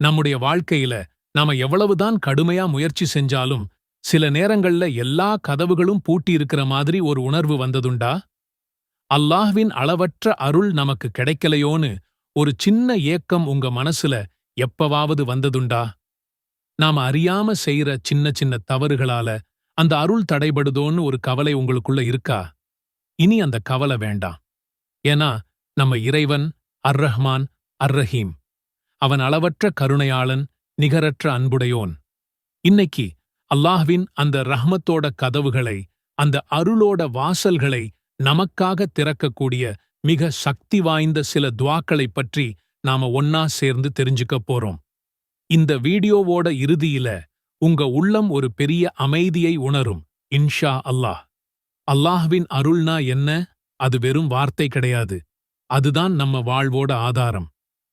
நம்முடைய வாழ்க்கையில நாம எவ்வளவுதான் கடுமையா முயற்சி செஞ்சாலும் சில நேரங்கள்ல எல்லா கதவுகளும் பூட்டி இருக்கிற மாதிரி ஒரு உணர்வு வந்ததுண்டா? அல்லாஹ்வின் அளவற்ற அருள் நமக்கு கிடைக்கலையோன்னு ஒரு சின்ன ஏக்கம் உங்க மனசுல எப்பவாவது வந்ததுண்டா? நாம அறியாம செய்யற சின்ன சின்ன தவறுகளால அந்த அருள் தடைபடுதோன்னு ஒரு கவலை உங்களுக்குள்ள இருக்கா? இனி அந்த கவலை வேண்டாம். ஏன்னா நம்ம இறைவன் அர்-ரஹ்மான் அர்-ரஹீம். அவன் அளவற்ற கருணையாளன், நிகரற்ற அன்புடையோன். இன்னைக்கு அல்லாஹ்வின் அந்த ரஹ்மத்தோட கதவுகளை, அந்த அருளோட வாசல்களை நமக்காக திறக்கக்கூடிய மிக சக்தி வாய்ந்த சில துஆக்களைப் பற்றி நாம ஒன்னா சேர்ந்து தெரிஞ்சுக்க போறோம். இந்த வீடியோவோட இறுதியில உங்க உள்ளம் ஒரு பெரிய அமைதியை உணரும், இன்ஷா அல்லாஹ். அல்லாஹ்வின் அருள்னா என்ன? அது வெறும் வார்த்தை கிடையாது. அதுதான் நம்ம வாழ்வோட ஆதாரம்.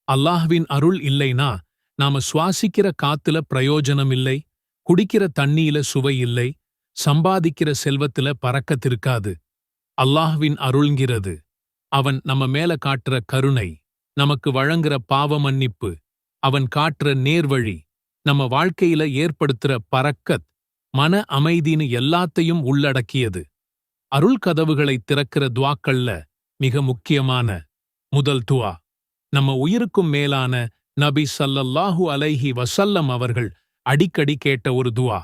அல்லாஹ்வின் அருள் இல்லைனா நாம சுவாசிக்கிற காத்துல பிரயோஜனம் இல்லை, குடிக்கிற தண்ணியில சுவை இல்லை, சம்பாதிக்கிற செல்வத்துல பறக்கத்திருக்காது. அல்லாஹ்வின் அருள்ங்கிறது அவன் நம்ம மேல காட்டுற கருணை, நமக்கு வழங்குற பாவ மன்னிப்பு, அவன் காட்டுற நேர்வழி, நம்ம வாழ்க்கையில ஏற்படுத்துற பரக்கத், மன அமைதின்னு எல்லாத்தையும் உள்ளடக்கியது. அருள் கதவுகளை திறக்கிற துஆக்கள்ல மிக முக்கியமான முதல் துஆ, நம்ம உயிருக்கும் மேலான நபி ஸல்லல்லாஹு அலைஹி வஸல்லம் அவர்கள் அடிக்கடி கேட்ட ஒரு துஆ.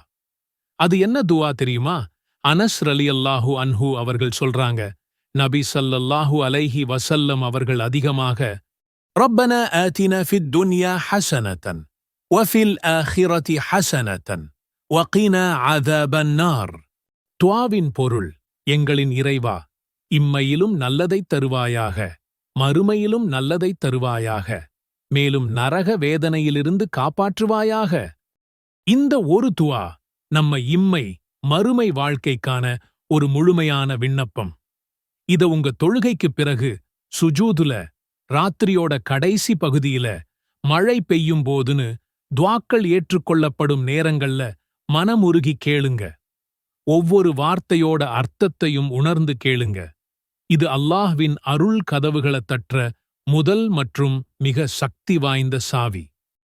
அது என்ன துஆ தெரியுமா? அனஸ் ரலியல்லாஹு அன்ஹு அவர்கள் சொல்றாங்க, நபி ஸல்லல்லாஹு அலைஹி வஸல்லம் அவர்கள் அதிகமாக ரப்பனா ஆதினா ஃபித் துன்யா ஹஸனத்தன் வஃபில் ஆখিরাতি ஹஸனத்தன் வகினா அஸாபன் நார். துஆவின் பொருள், எங்களின் இறைவா, இம்மையிலும் நல்லதைத் தருவாயாக, மறுமையிலும் நல்லதைத் தருவாயாக, மேலும் நரக வேதனையிலிருந்து காப்பாற்றுவாயாக. இந்த ஒரு துஆ நம்ம இம்மை மறுமை வாழ்க்கைக்கான ஒரு முழுமையான விண்ணப்பம். இத உங்க தொழுகைக்குப் பிறகு சுஜூதுல, ராத்திரியோட கடைசி பகுதியில, மழை பெய்யும் போதுன்னு துஆக்கள் ஏற்றுக்கொள்ளப்படும் நேரங்கள்ல மனமுருகி கேளுங்க. ஒவ்வொரு வார்த்தையோட அர்த்தத்தையும் உணர்ந்து கேளுங்க. இது அல்லாஹ்வின் அருள் கதவுகள தற்ற முதல் மற்றும் மிக சக்தி வாய்ந்த சாவி.